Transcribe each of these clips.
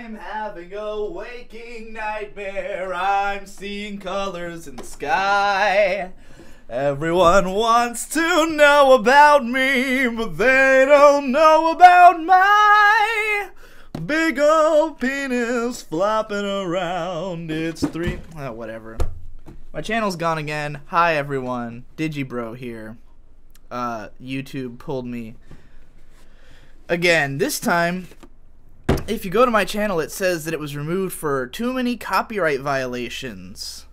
I'm having a waking nightmare. I'm seeing colors in the sky. Everyone wants to know about me, but they don't know about my big old penis flopping around. It's whatever. My channel's gone again. Hi everyone, Digibro here. YouTube pulled me again. This time, if you go to my channel, it says that it was removed for too many copyright violations.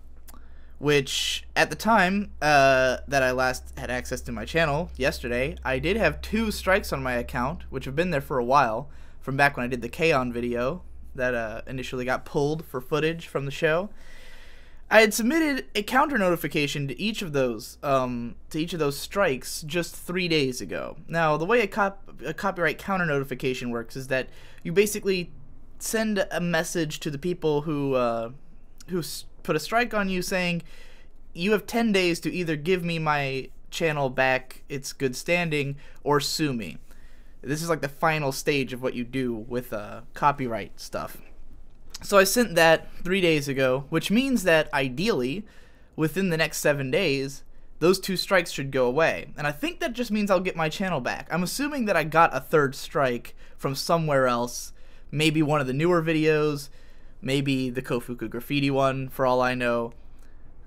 Which, at the time that I last had access to my channel, yesterday, I did have 2 strikes on my account, which have been there for a while, from back when I did the K-On! Video that initially got pulled for footage from the show. I had submitted a counter notification to each of those strikes just 3 days ago. Now, the way a copyright counter notification works is that you basically send a message to the people who put a strike on you saying, you have 10 days to either give me my channel back its good standing or sue me. This is like the final stage of what you do with copyright stuff. So I sent that 3 days ago, which means that ideally, within the next 7 days, those 2 strikes should go away. And I think that just means I'll get my channel back. I'm assuming that I got a 3rd strike from somewhere else, maybe one of the newer videos, maybe the Kofuku Graffiti one, for all I know.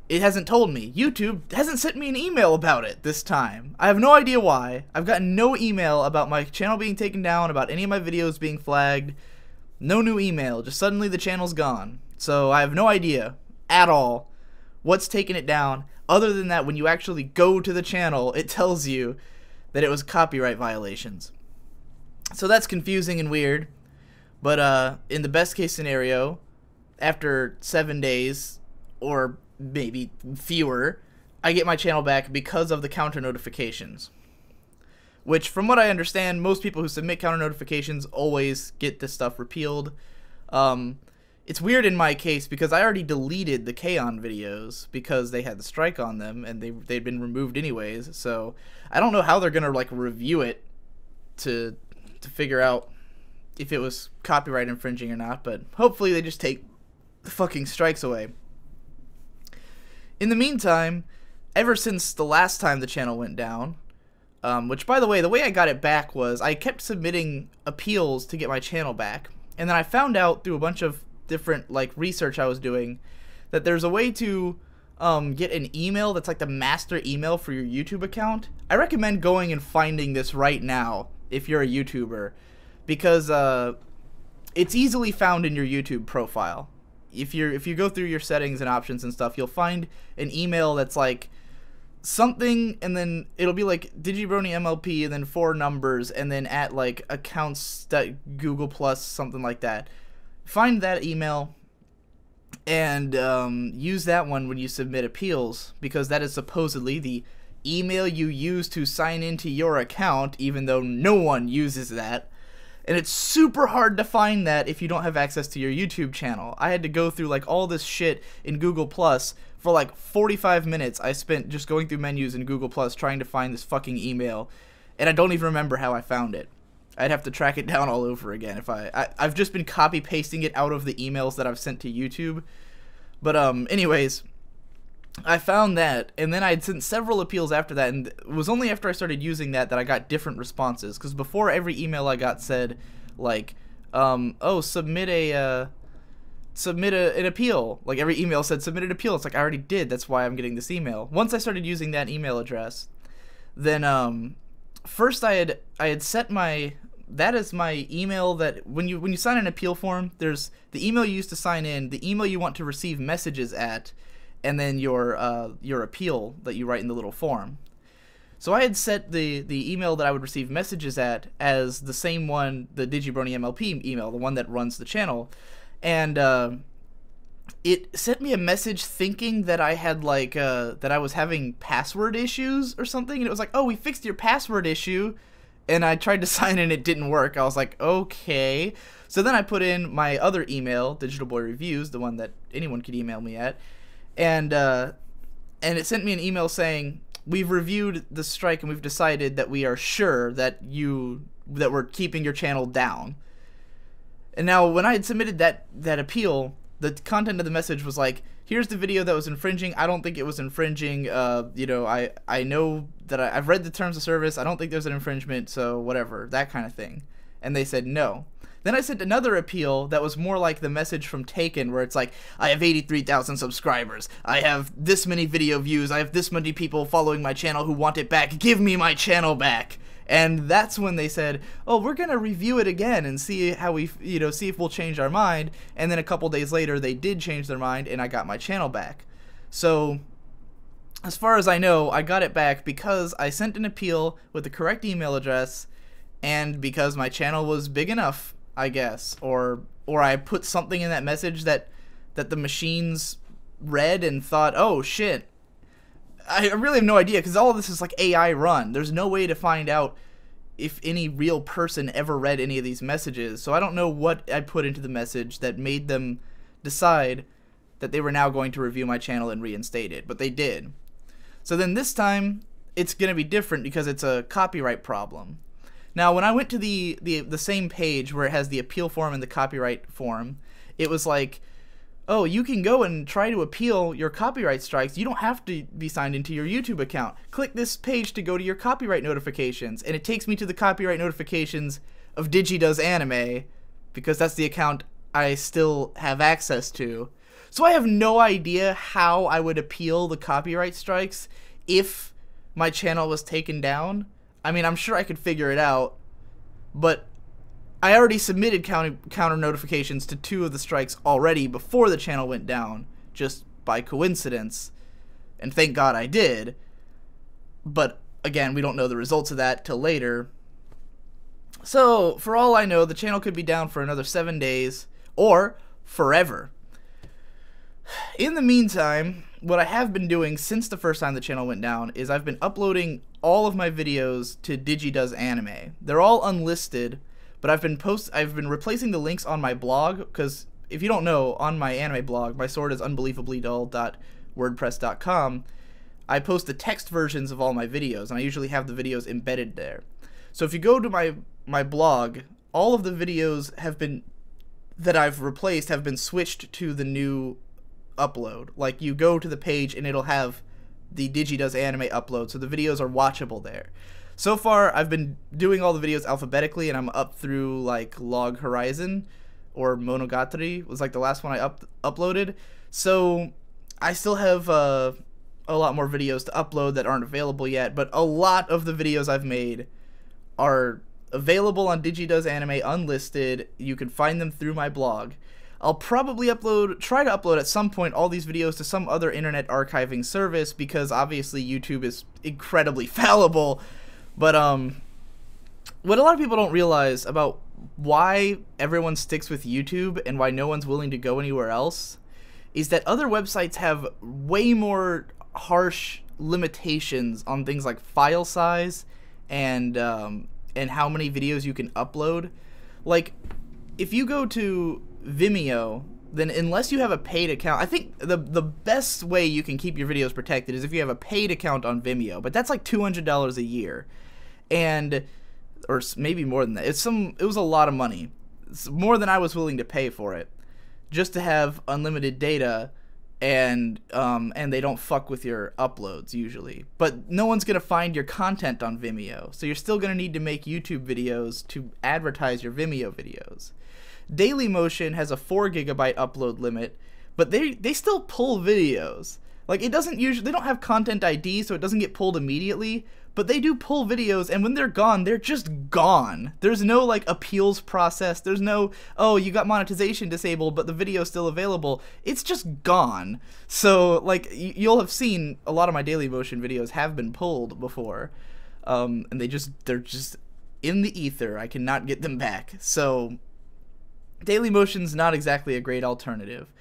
It hasn't told me. YouTube hasn't sent me an email about it this time. I have no idea why. I've gotten no email about my channel being taken down, about any of my videos being flagged. No new email, just suddenly the channel's gone. So I have no idea at all what's taking it down, other than that when you actually go to the channel, it tells you that it was copyright violations. So that's confusing and weird. But in the best case scenario, after 7 days, or maybe fewer, I get my channel back because of the counter notifications. Which, from what I understand, most people who submit counter notifications always get this stuff repealed. It's weird in my case because I already deleted the K-On! Videos because they had the strike on them and they'd been removed anyways. So I don't know how they're gonna like review it to figure out if it was copyright infringing or not. But hopefully they just take the fucking strikes away. In the meantime, ever since the last time the channel went down, which, by the way I got it back was I kept submitting appeals to get my channel back, and then I found out through a bunch of different like research I was doing that there's a way to get an email that's like the master email for your YouTube account. I recommend going and finding this right now if you're a YouTuber, because it's easily found in your YouTube profile. If you go through your settings and options and stuff, you'll find an email that's like something, and then it'll be like Digibrony MLP and then 4 numbers and then at like accounts.google plus, something like that. Find that email and use that one when you submit appeals, because that is supposedly the email you use to sign into your account, even though no one uses that. And it's super hard to find that if you don't have access to your YouTube channel. I had to go through like all this shit in Google Plus for like 45 minutes. I spent just going through menus in Google Plus trying to find this fucking email, and I don't even remember how I found it. I'd have to track it down all over again if I've just been copy pasting it out of the emails that I've sent to YouTube. But anyways, I found that, and then I'd sent several appeals after that, and it was only after I started using that I got different responses, because before every email I got said, like, oh, submit an appeal. Like, every email said submit an appeal. It's like, I already did, that's why I'm getting this email. Once I started using that email address, then, first I had set that is my email that, when you sign an appeal form, there's the email you use to sign in, the email you want to receive messages at, and then your appeal that you write in the little form. So I had set the email that I would receive messages at as the same one, the Digibrony MLP email, the one that runs the channel, and it sent me a message thinking that I had like that I was having password issues or something, and it was like, oh, we fixed your password issue, and I tried to sign in, it didn't work. I was like, okay. So then I put in my other email, Digital Boy Reviews, the one that anyone could email me at, and it sent me an email saying, we've reviewed the strike and we've decided that we are sure that we're keeping your channel down. And now when I had submitted that appeal, the content of the message was like, here's the video that was infringing. I don't think it was infringing. You know, I know that I've read the terms of service. I don't think there's an infringement, so whatever, that kind of thing. And they said no. Then I sent another appeal that was more like the message from Taken, where it's like, I have 83,000 subscribers. I have this many video views. I have this many people following my channel who want it back. Give me my channel back. And that's when they said, oh, we're going to review it again and see how we, you know, see if we'll change our mind. And then a couple days later, they did change their mind and I got my channel back. So as far as I know, I got it back because I sent an appeal with the correct email address and because my channel was big enough, I guess, or I put something in that message that the machines read and thought, oh shit. I really have no idea because all of this is like AI run. There's no way to find out if any real person ever read any of these messages. So I don't know what I put into the message that made them decide that they were now going to review my channel and reinstate it, but they did. So then this time it's going to be different because it's a copyright problem. Now when I went to the same page where it has the appeal form and the copyright form, it was like, oh, you can go and try to appeal your copyright strikes. You don't have to be signed into your YouTube account. Click this page to go to your copyright notifications. And it takes me to the copyright notifications of Digidoes Anime, because that's the account I still have access to. So I have no idea how I would appeal the copyright strikes if my channel was taken down. I mean, I'm sure I could figure it out, but I already submitted counter notifications to 2 of the strikes already before the channel went down, just by coincidence, and thank God I did. But again, we don't know the results of that till later. So for all I know, the channel could be down for another 7 days or forever. In the meantime, what I have been doing since the first time the channel went down is I've been uploading all of my videos to Digidoes Anime. They're all unlisted. But I've been replacing the links on my blog, because if you don't know, on my anime blog, my sword is unbelievablydull.wordpress.com, I post the text versions of all my videos, and I usually have the videos embedded there. So if you go to my blog, all of the videos that I've replaced have been switched to the new upload. Like, you go to the page and it'll have the Digidoes Anime upload, so the videos are watchable there. So far, I've been doing all the videos alphabetically, and I'm up through, like, Log Horizon, or Monogatari was, like, the last one I uploaded. So, I still have a lot more videos to upload that aren't available yet, but a lot of the videos I've made are available on Digidoes Anime unlisted. You can find them through my blog. I'll probably try to upload at some point all these videos to some other internet archiving service, because obviously YouTube is incredibly fallible. But what a lot of people don't realize about why everyone sticks with YouTube and why no one's willing to go anywhere else is that other websites have way more harsh limitations on things like file size and how many videos you can upload. Like, if you go to Vimeo, then unless you have a paid account, I think the best way you can keep your videos protected is if you have a paid account on Vimeo, but that's like $200 a year, or maybe more than that. It was a lot of money. It's more than I was willing to pay for it, just to have unlimited data, and they don't fuck with your uploads usually. But no one's gonna find your content on Vimeo, so you're still gonna need to make YouTube videos to advertise your Vimeo videos. Dailymotion has a 4 GB upload limit, but they still pull videos. Like, it doesn't usually, they don't have content ID, so it doesn't get pulled immediately, but they do pull videos, and when they're gone, they're just gone. There's no, like, appeals process. There's no, oh, you got monetization disabled, but the video's still available. It's just gone. So, like, you'll have seen a lot of my Dailymotion videos have been pulled before, and they're just in the ether. I cannot get them back. So Dailymotion's not exactly a great alternative.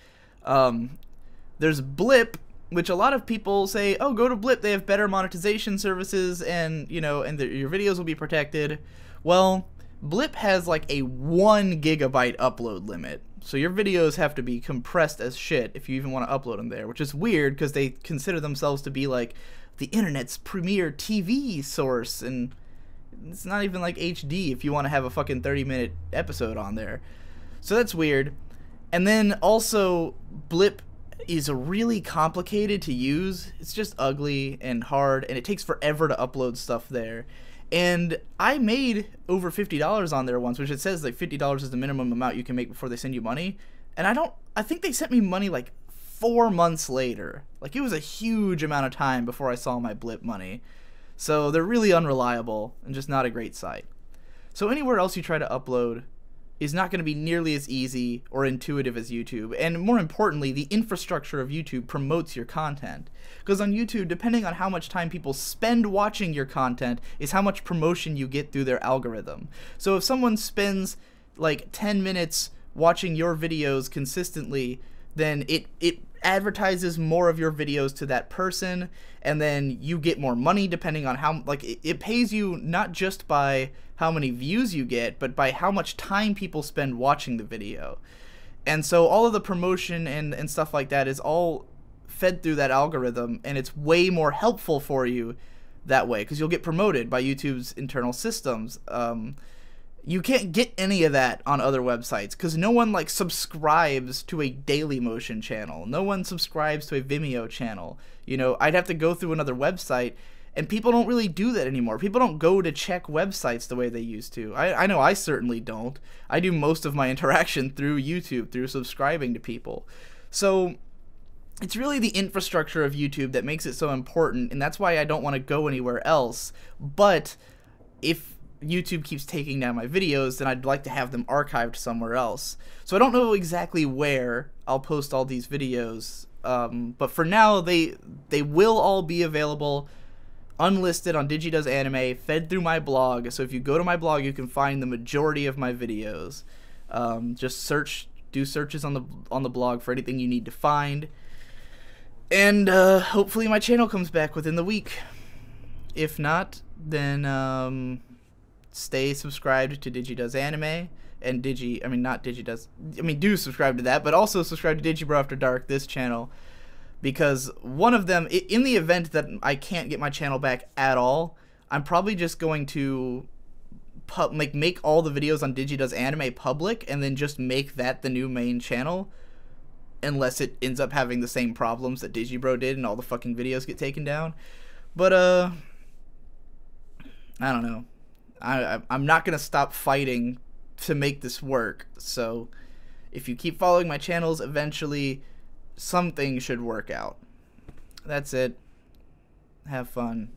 There's Blip, which a lot of people say, oh, go to Blip, they have better monetization services, and, you know, and your videos will be protected. Well, Blip has like a 1 GB upload limit, so your videos have to be compressed as shit if you even want to upload them there, which is weird because they consider themselves to be like the internet's premier TV source, and it's not even like HD if you want to have a fucking 30-minute episode on there. So that's weird. And then also, Blip is really complicated to use. It's just ugly and hard, and it takes forever to upload stuff there. And I made over $50 on there once, which it says like $50 is the minimum amount you can make before they send you money. And I think they sent me money like 4 months later. Like, it was a huge amount of time before I saw my Blip money. So they're really unreliable and just not a great site. So anywhere else you try to upload is not going to be nearly as easy or intuitive as YouTube. And more importantly, the infrastructure of YouTube promotes your content. Because on YouTube, depending on how much time people spend watching your content is how much promotion you get through their algorithm. So if someone spends like 10 minutes watching your videos consistently, then it advertises more of your videos to that person, and then you get more money depending on how, like, it pays you not just by how many views you get, but by how much time people spend watching the video. And so all of the promotion and stuff like that is all fed through that algorithm, and it's way more helpful for you that way, because you'll get promoted by YouTube's internal systems. You can't get any of that on other websites, because no one like subscribes to a Dailymotion channel. No one subscribes to a Vimeo channel. You know, I'd have to go through another website, and people don't really do that anymore. People don't go to check websites the way they used to. I know I certainly don't. I do most of my interaction through YouTube, through subscribing to people. So it's really the infrastructure of YouTube that makes it so important, and that's why I don't want to go anywhere else. But if YouTube keeps taking down my videos, then I'd like to have them archived somewhere else. So I don't know exactly where I'll post all these videos, but for now they will all be available unlisted on Digidoes Anime, fed through my blog. So if you go to my blog, you can find the majority of my videos. Just do searches on the blog for anything you need to find, and hopefully my channel comes back within the week. If not, then stay subscribed to Digidoes Anime and do subscribe to that, but also subscribe to Digibro After Dark, this channel, because one of them, in the event that I can't get my channel back at all, I'm probably just going to make all the videos on Digidoes Anime public, and then just make that the new main channel, unless it ends up having the same problems that Digibro did and all the fucking videos get taken down. But I don't know. I'm not gonna stop fighting to make this work. So if you keep following my channels, eventually something should work out. That's it. Have fun.